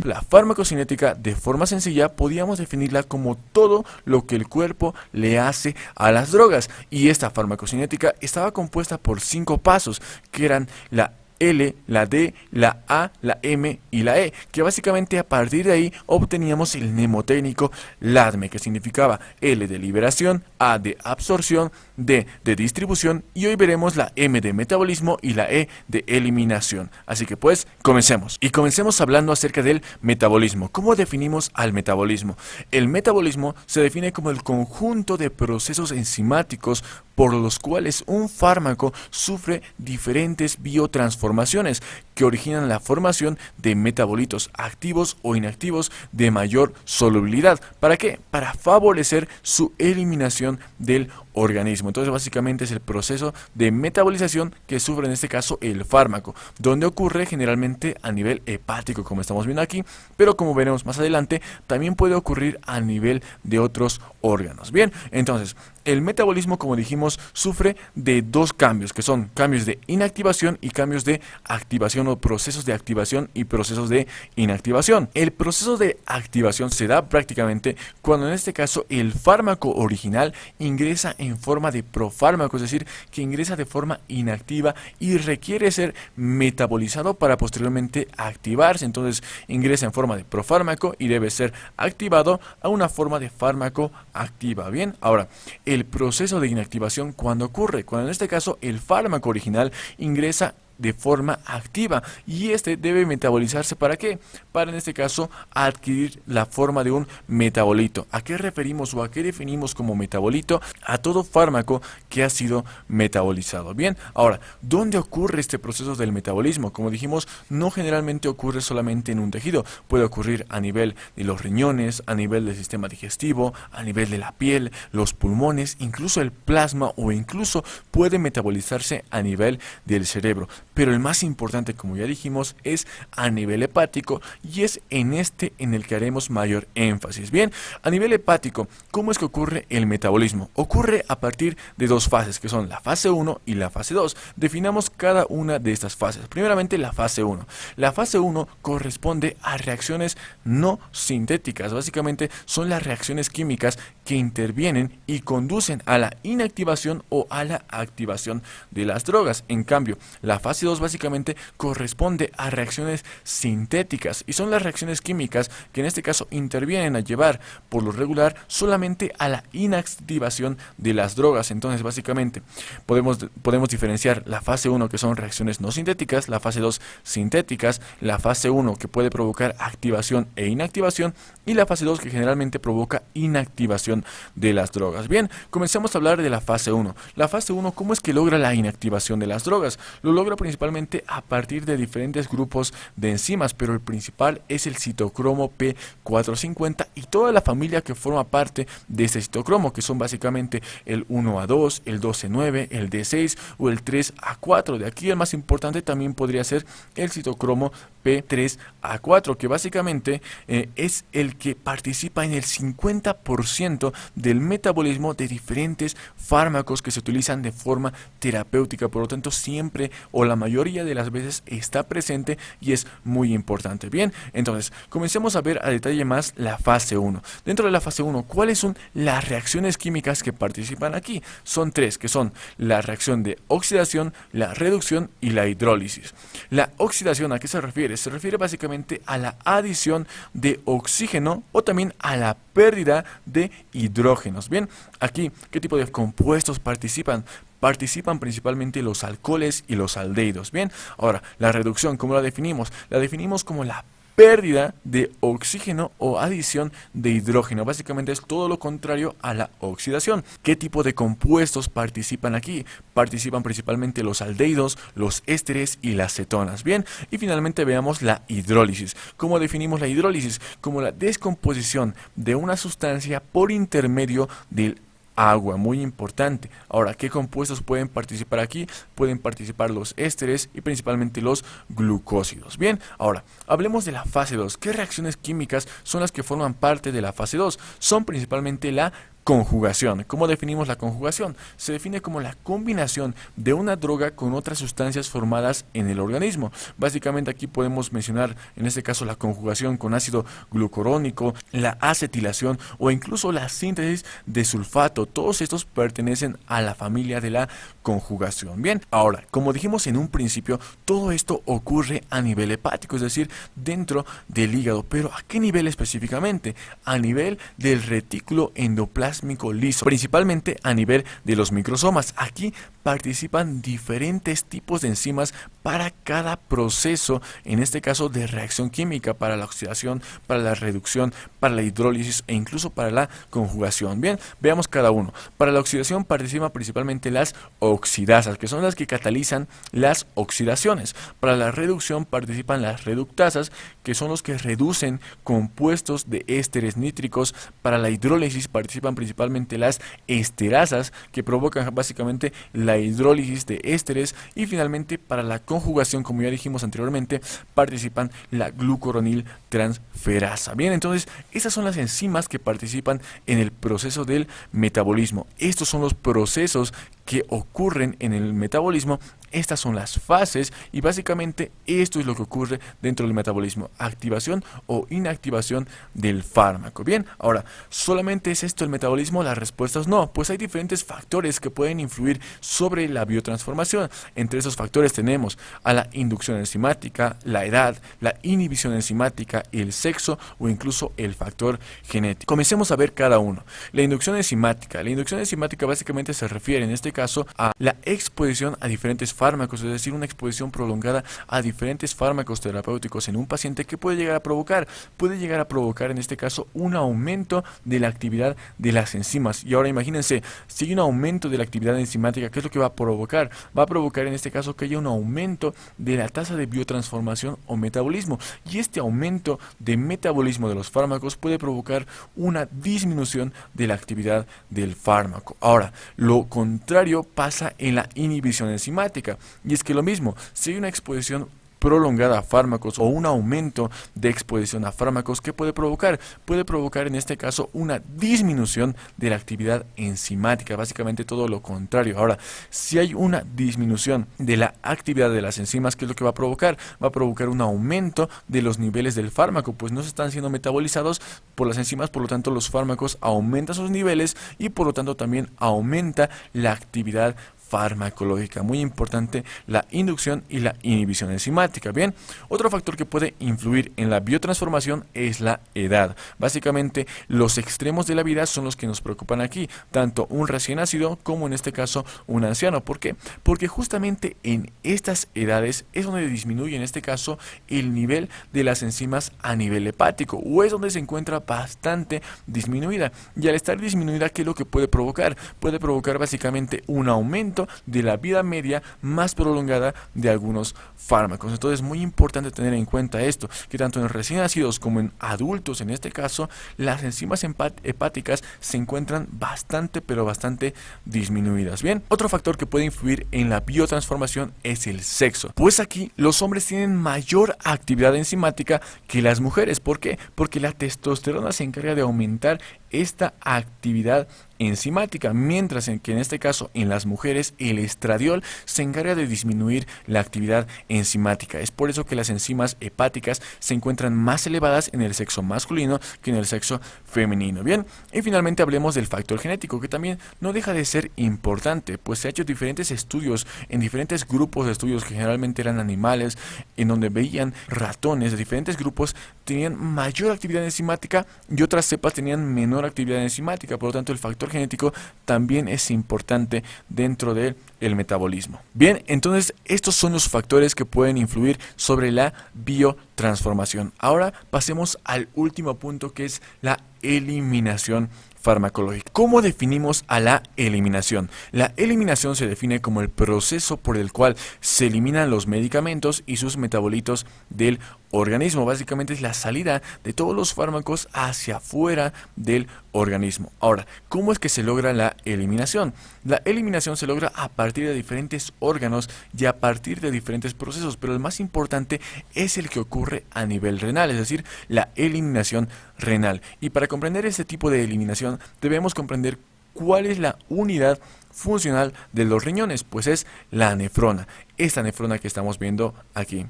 La farmacocinética, de forma sencilla, podíamos definirla como todo lo que el cuerpo le hace a las drogas. Y esta farmacocinética estaba compuesta por 5 pasos, que eran la L, la D, la A, la M y la E, que básicamente a partir de ahí obteníamos el mnemotécnico LADME, que significaba L de liberación, A de absorción, D de distribución, y hoy veremos la M de metabolismo y la E de eliminación. Así que pues, comencemos. Y comencemos hablando acerca del metabolismo. ¿Cómo definimos al metabolismo? El metabolismo se define como el conjunto de procesos enzimáticos por los cuales un fármaco sufre diferentes biotransformaciones que originan la formación de metabolitos activos o inactivos de mayor solubilidad. ¿Para qué? Para favorecer su eliminación del organismo. Entonces básicamente es el proceso de metabolización que sufre en este caso el fármaco, donde ocurre generalmente a nivel hepático, como estamos viendo aquí, pero como veremos más adelante también puede ocurrir a nivel de otros órganos. Bien, entonces el metabolismo, como dijimos, sufre de 2 cambios, que son cambios de inactivación y cambios de activación, o procesos de activación y procesos de inactivación. El proceso de activación se da prácticamente cuando en este caso el fármaco original ingresa en forma de profármaco, es decir, que ingresa de forma inactiva y requiere ser metabolizado para posteriormente activarse. Entonces ingresa en forma de profármaco y debe ser activado a una forma de fármaco activa. Bien, ahora el proceso de inactivación, cuando ocurre, cuando en este caso el fármaco original ingresa de forma activa y este debe metabolizarse. ¿Para qué? Para en este caso adquirir la forma de un metabolito. ¿A qué referimos o a qué definimos como metabolito? A todo fármaco que ha sido metabolizado. Bien, ahora, ¿dónde ocurre este proceso del metabolismo? Como dijimos, no generalmente ocurre solamente en un tejido, puede ocurrir a nivel de los riñones, a nivel del sistema digestivo, a nivel de la piel, los pulmones, incluso el plasma, o incluso puede metabolizarse a nivel del cerebro. Pero el más importante, como ya dijimos, es a nivel hepático, y es en este en el que haremos mayor énfasis. Bien, a nivel hepático, ¿cómo es que ocurre el metabolismo? Ocurre a partir de 2 fases, que son la fase 1 y la fase 2. Definamos cada una de estas fases. Primeramente, la fase 1. La fase 1 corresponde a reacciones no sintéticas. Básicamente son las reacciones químicas que intervienen y conducen a la inactivación o a la activación de las drogas. En cambio, la fase 2 básicamente corresponde a reacciones sintéticas, y son las reacciones químicas que en este caso intervienen a llevar por lo regular solamente a la inactivación de las drogas. Entonces básicamente podemos diferenciar la fase 1, que son reacciones no sintéticas, la fase 2 sintéticas, la fase 1 que puede provocar activación e inactivación, y la fase 2 que generalmente provoca inactivación de las drogas. Bien, comencemos a hablar de la fase 1. La fase 1, ¿cómo es que logra la inactivación de las drogas? Lo logra principalmente a partir de diferentes grupos de enzimas, pero el principal es el citocromo P450 y toda la familia que forma parte de este citocromo, que son básicamente el 1A2, el 12-9, el D6 o el 3A4. De aquí el más importante también podría ser el citocromo P3A4, que básicamente es el que participa en el 50% del metabolismo de diferentes fármacos que se utilizan de forma terapéutica. Por lo tanto, siempre o la mayoría de las veces está presente y es muy importante. Bien, entonces comencemos a ver a detalle más la fase 1. Dentro de la fase 1, ¿cuáles son las reacciones químicas que participan aquí? Son 3, que son la reacción de oxidación, la reducción y la hidrólisis. La oxidación, ¿a qué se refiere? Se refiere básicamente a la adición de oxígeno o también a la pérdida de hidrógenos. Bien, aquí, ¿qué tipo de compuestos participan? Participan principalmente los alcoholes y los aldehídos. Bien, ahora, la reducción, ¿cómo la definimos? La definimos como la pérdida de oxígeno o adición de hidrógeno. Básicamente es todo lo contrario a la oxidación. ¿Qué tipo de compuestos participan aquí? Participan principalmente los aldehídos, los ésteres y las cetonas. Bien, y finalmente veamos la hidrólisis. ¿Cómo definimos la hidrólisis? Como la descomposición de una sustancia por intermedio del agua, muy importante. Ahora, ¿qué compuestos pueden participar aquí? Pueden participar los ésteres y principalmente los glucósidos. Bien, ahora, hablemos de la fase 2. ¿Qué reacciones químicas son las que forman parte de la fase 2? Son principalmente la conjugación. ¿Cómo definimos la conjugación? Se define como la combinación de una droga con otras sustancias formadas en el organismo. Básicamente aquí podemos mencionar en este caso la conjugación con ácido glucurónico, la acetilación o incluso la síntesis de sulfato. Todos estos pertenecen a la familia de la conjugación. Bien, ahora, como dijimos en un principio, todo esto ocurre a nivel hepático, es decir, dentro del hígado. Pero ¿a qué nivel específicamente? A nivel del retículo endoplásmico liso, principalmente a nivel de los microsomas. Aquí participan diferentes tipos de enzimas para cada proceso, en este caso de reacción química, para la oxidación, para la reducción, para la hidrólisis e incluso para la conjugación. Bien, veamos cada uno. Para la oxidación participan principalmente las oxidasas, que son las que catalizan las oxidaciones. Para la reducción participan las reductasas, que son los que reducen compuestos de ésteres nítricos. Para la hidrólisis participan principalmente las esterasas, que provocan básicamente la hidrólisis de ésteres. Y finalmente para la conjugación, como ya dijimos anteriormente, participan la glucuronil transferasa. Bien, entonces estas son las enzimas que participan en el proceso del metabolismo. Estos son los procesos que ocurren en el metabolismo. Estas son las fases y básicamente esto es lo que ocurre dentro del metabolismo: activación o inactivación del fármaco. Bien, ahora, ¿solamente es esto el metabolismo? La respuesta es no, pues hay diferentes factores que pueden influir sobre la biotransformación. Entre esos factores tenemos a la inducción enzimática, la edad, la inhibición enzimática, el sexo o incluso el factor genético. Comencemos a ver cada uno. La inducción enzimática. La inducción enzimática básicamente se refiere en este caso a la exposición a diferentes fármacos, es decir, una exposición prolongada a diferentes fármacos terapéuticos en un paciente. ¿Qué puede llegar a provocar? Puede llegar a provocar en este caso un aumento de la actividad de las enzimas. Y ahora imagínense, si hay un aumento de la actividad enzimática, ¿qué es lo que va a provocar? Va a provocar en este caso que haya un aumento de la tasa de biotransformación o metabolismo. Y este aumento de metabolismo de los fármacos puede provocar una disminución de la actividad del fármaco. Ahora, lo contrario pasa en la inhibición enzimática. Y es que lo mismo, si hay una exposición prolongada a fármacos o un aumento de exposición a fármacos, ¿qué puede provocar? Puede provocar en este caso una disminución de la actividad enzimática, básicamente todo lo contrario. Ahora, si hay una disminución de la actividad de las enzimas, ¿qué es lo que va a provocar? Va a provocar un aumento de los niveles del fármaco, pues no se están siendo metabolizados por las enzimas, por lo tanto los fármacos aumentan sus niveles y por lo tanto también aumenta la actividad farmacológica. Muy importante la inducción y la inhibición enzimática. Bien, otro factor que puede influir en la biotransformación es la edad. Básicamente los extremos de la vida son los que nos preocupan aquí, tanto un recién nacido como en este caso un anciano. ¿Por qué? Porque justamente en estas edades es donde disminuye en este caso el nivel de las enzimas a nivel hepático, o es donde se encuentra bastante disminuida. Y al estar disminuida, ¿qué es lo que puede provocar? Puede provocar básicamente un aumento de la vida media más prolongada de algunos fármacos. Entonces es muy importante tener en cuenta esto, que tanto en recién nacidos como en adultos, en este caso, las enzimas hepáticas se encuentran bastante, pero bastante disminuidas. Bien, otro factor que puede influir en la biotransformación es el sexo. Pues aquí los hombres tienen mayor actividad enzimática que las mujeres. ¿Por qué? Porque la testosterona se encarga de aumentar esta actividad enzimática, mientras que en este caso en las mujeres el estradiol se encarga de disminuir la actividad enzimática. Es por eso que las enzimas hepáticas se encuentran más elevadas en el sexo masculino que en el sexo femenino. Bien, y finalmente hablemos del factor genético, que también no deja de ser importante, pues se han hecho diferentes estudios en diferentes grupos de estudios que generalmente eran animales, en donde veían ratones de diferentes grupos tenían mayor actividad enzimática y otras cepas tenían menor actividad enzimática. Por lo tanto, el factor genético también es importante dentro del metabolismo. Bien, entonces estos son los factores que pueden influir sobre la biotransformación. Ahora pasemos al último punto, que es la eliminación farmacológica. ¿Cómo definimos a la eliminación? La eliminación se define como el proceso por el cual se eliminan los medicamentos y sus metabolitos del organismo. Básicamente es la salida de todos los fármacos hacia afuera del organismo. Ahora, ¿cómo es que se logra la eliminación? La eliminación se logra a partir de diferentes órganos y a partir de diferentes procesos, pero el más importante es el que ocurre a nivel renal, es decir, la eliminación renal. Y para comprender este tipo de eliminación debemos comprender cuál es la unidad funcional de los riñones, pues es la nefrona, esta nefrona que estamos viendo aquí.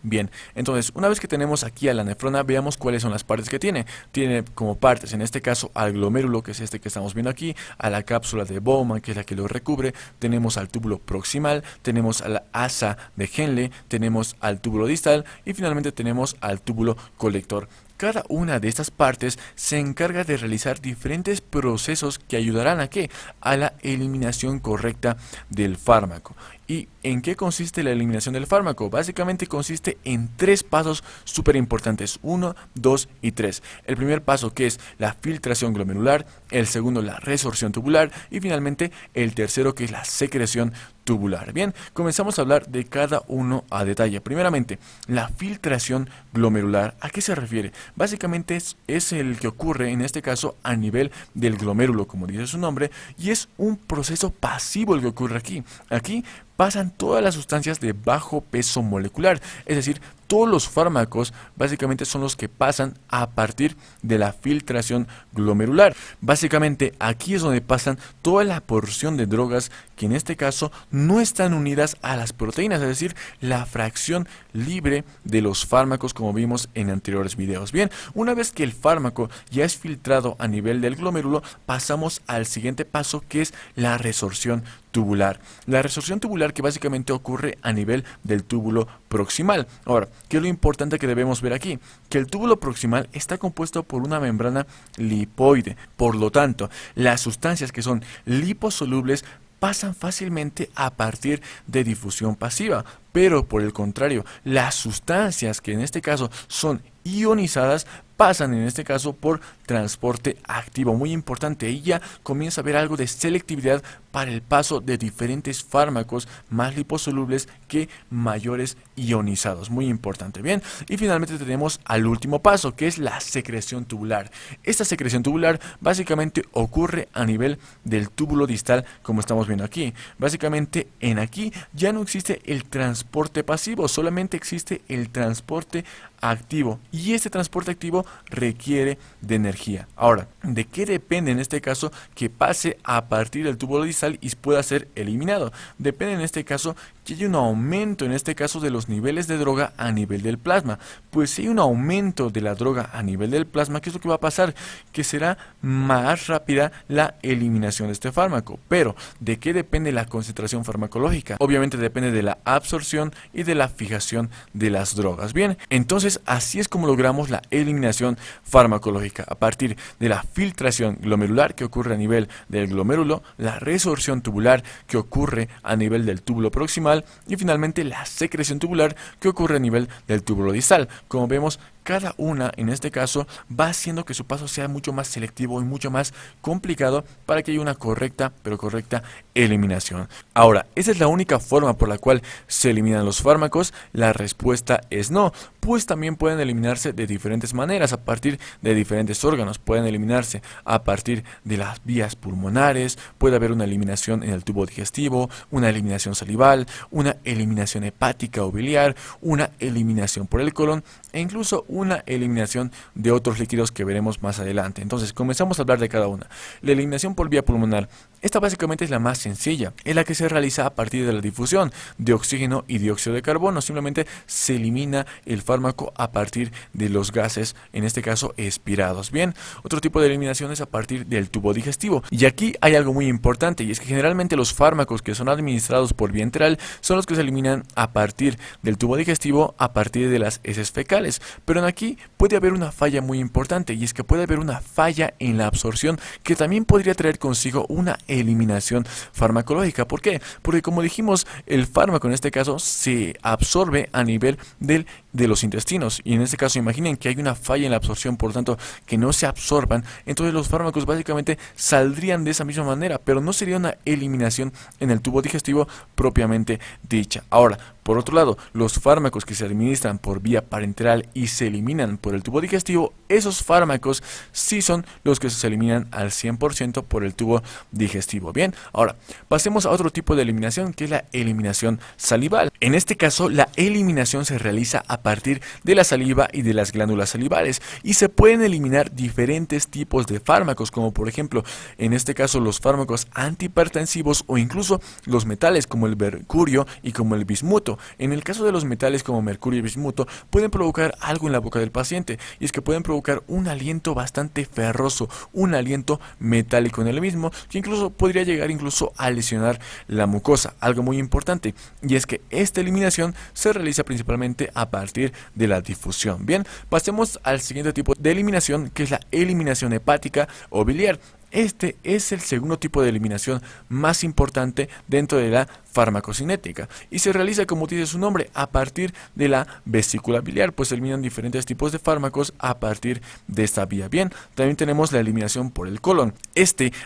Bien, entonces una vez que tenemos aquí a la nefrona, veamos cuáles son las partes que tiene. Tiene como partes, en este caso, al glomérulo, que es este que estamos viendo aquí, a la cápsula de Bowman, que es la que lo recubre, tenemos al túbulo proximal, tenemos a la asa de Henle, tenemos al túbulo distal y finalmente tenemos al túbulo colector. Cada una de estas partes se encarga de realizar diferentes procesos que ayudarán ¿a qué? A la eliminación correcta del fármaco. ¿Y en qué consiste la eliminación del fármaco? Básicamente consiste en 3 pasos súper importantes, 1, 2 y 3. El primer paso, que es la filtración glomerular, el segundo la resorción tubular y finalmente el tercero, que es la secreción tubular. Bien, comenzamos a hablar de cada uno a detalle. Primeramente, la filtración glomerular. ¿A qué se refiere? Básicamente es el que ocurre en este caso a nivel del glomérulo, como dice su nombre, y es un proceso pasivo el que ocurre aquí. Aquí pasan todas las sustancias de bajo peso molecular, es decir, todos los fármacos básicamente son los que pasan a partir de la filtración glomerular. Básicamente aquí es donde pasan toda la porción de drogas que en este caso no están unidas a las proteínas, es decir, la fracción libre de los fármacos como vimos en anteriores videos. Bien, una vez que el fármaco ya es filtrado a nivel del glomérulo, pasamos al siguiente paso, que es la resorción tubular. La resorción tubular, que básicamente ocurre a nivel del túbulo proximal. Ahora, ¿qué es lo importante que debemos ver aquí? Que el túbulo proximal está compuesto por una membrana lipoide. Por lo tanto, las sustancias que son liposolubles pasan fácilmente a partir de difusión pasiva, pero por el contrario, las sustancias que en este caso son ionizadas pasan en este caso por transporte activo. Muy importante, ahí ya comienza a haber algo de selectividad para el paso de diferentes fármacos más liposolubles que mayores ionizados. Muy importante. Bien, y finalmente tenemos al último paso, que es la secreción tubular. Esta secreción tubular básicamente ocurre a nivel del túbulo distal, como estamos viendo aquí. Básicamente en aquí ya no existe el transporte pasivo, solamente existe el transporte activo, y este transporte activo requiere de energía. Ahora, ¿de qué depende en este caso que pase a partir del túbulo distal y pueda ser eliminado? Depende en este caso que haya un aumento en este caso de los niveles de droga a nivel del plasma. Pues si hay un aumento de la droga a nivel del plasma, ¿qué es lo que va a pasar? Que será más rápida la eliminación de este fármaco. Pero, ¿de qué depende la concentración farmacológica? Obviamente depende de la absorción y de la fijación de las drogas. Bien, entonces así es como logramos la eliminación farmacológica, a partir de la filtración glomerular que ocurre a nivel del glomérulo, la resorción tubular que ocurre a nivel del túbulo proximal y finalmente la secreción tubular que ocurre a nivel del túbulo distal. Como vemos, cada una en este caso va haciendo que su paso sea mucho más selectivo y mucho más complicado para que haya una correcta, pero correcta eliminación. Ahora, ¿esa es la única forma por la cual se eliminan los fármacos? La respuesta es no, pues también pueden eliminarse de diferentes maneras, a partir de diferentes órganos. Pueden eliminarse a partir de las vías pulmonares, puede haber una eliminación en el tubo digestivo, una eliminación salival, una eliminación hepática o biliar, una eliminación por el colon e incluso una eliminación de otros líquidos que veremos más adelante. Entonces, comenzamos a hablar de cada una. La eliminación por vía pulmonar. Esta básicamente es la más sencilla, es la que se realiza a partir de la difusión de oxígeno y dióxido de carbono. Simplemente se elimina el fármaco a partir de los gases, en este caso expirados. Bien, otro tipo de eliminación es a partir del tubo digestivo. Y aquí hay algo muy importante, y es que generalmente los fármacos que son administrados por vía enteral son los que se eliminan a partir del tubo digestivo, a partir de las heces fecales. Pero aquí puede haber una falla muy importante, y es que puede haber una falla en la absorción que también podría traer consigo una eliminación farmacológica. ¿Por qué? Porque como dijimos, el fármaco en este caso se absorbe a nivel de los intestinos, y en este caso imaginen que hay una falla en la absorción, por lo tanto que no se absorban, entonces los fármacos básicamente saldrían de esa misma manera, pero no sería una eliminación en el tubo digestivo propiamente dicha. Ahora, por otro lado, los fármacos que se administran por vía parenteral y se eliminan por el tubo digestivo, esos fármacos sí son los que se eliminan al 100% por el tubo digestivo. Bien, ahora pasemos a otro tipo de eliminación, que es la eliminación salival. En este caso, la eliminación se realiza a a partir de la saliva y de las glándulas salivales, y se pueden eliminar diferentes tipos de fármacos, como por ejemplo, en este caso los fármacos antihipertensivos o incluso los metales como el mercurio y como el bismuto. En el caso de los metales como mercurio y bismuto pueden provocar algo en la boca del paciente, y es que pueden provocar un aliento bastante ferroso, un aliento metálico en el mismo, que incluso podría llegar incluso a lesionar la mucosa. Algo muy importante, y es que esta eliminación se realiza principalmente a partir de la difusión. Bien, pasemos al siguiente tipo de eliminación, que es la eliminación hepática o biliar. Este es el segundo tipo de eliminación más importante dentro de la farmacocinética y se realiza, como dice su nombre, a partir de la vesícula biliar, pues se eliminan diferentes tipos de fármacos a partir de esta vía. Bien, también tenemos la eliminación por el colon.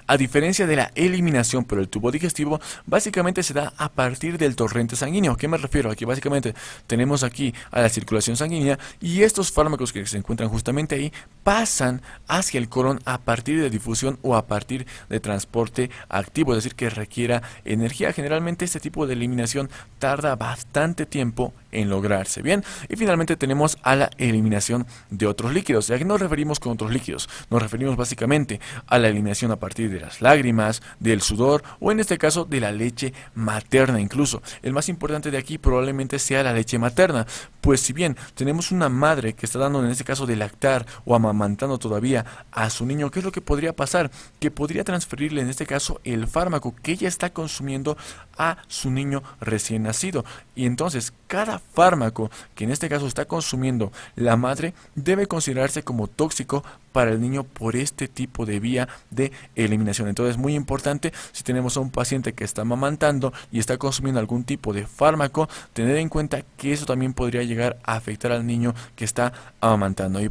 A diferencia de la eliminación por el tubo digestivo, básicamente se da a partir del torrente sanguíneo. ¿A qué me refiero? Aquí básicamente tenemos aquí a la circulación sanguínea, y estos fármacos que se encuentran justamente ahí pasan hacia el colon a partir de difusión o a partir de transporte activo, es decir, que requiera energía. Generalmente este tipo de eliminación tarda bastante tiempo en lograrse. Bien, y finalmente tenemos a la eliminación de otros líquidos. ¿A qué nos referimos con otros líquidos? Nos referimos básicamente a la eliminación a partir de las lágrimas, del sudor o en este caso de la leche materna. Incluso el más importante de aquí probablemente sea la leche materna, pues si bien tenemos una madre que está dando en este caso de lactar o amamantando todavía a su niño, ¿qué es lo que podría pasar? Que podría transferirle en este caso el fármaco que ella está consumiendo a su niño recién nacido, y entonces cada fármaco que en este caso está consumiendo la madre debe considerarse como tóxico para el niño por este tipo de vía de eliminación. Entonces, muy importante, si tenemos a un paciente que está amamantando y está consumiendo algún tipo de fármaco, tener en cuenta que eso también podría llegar a afectar al niño que está amamantando. Y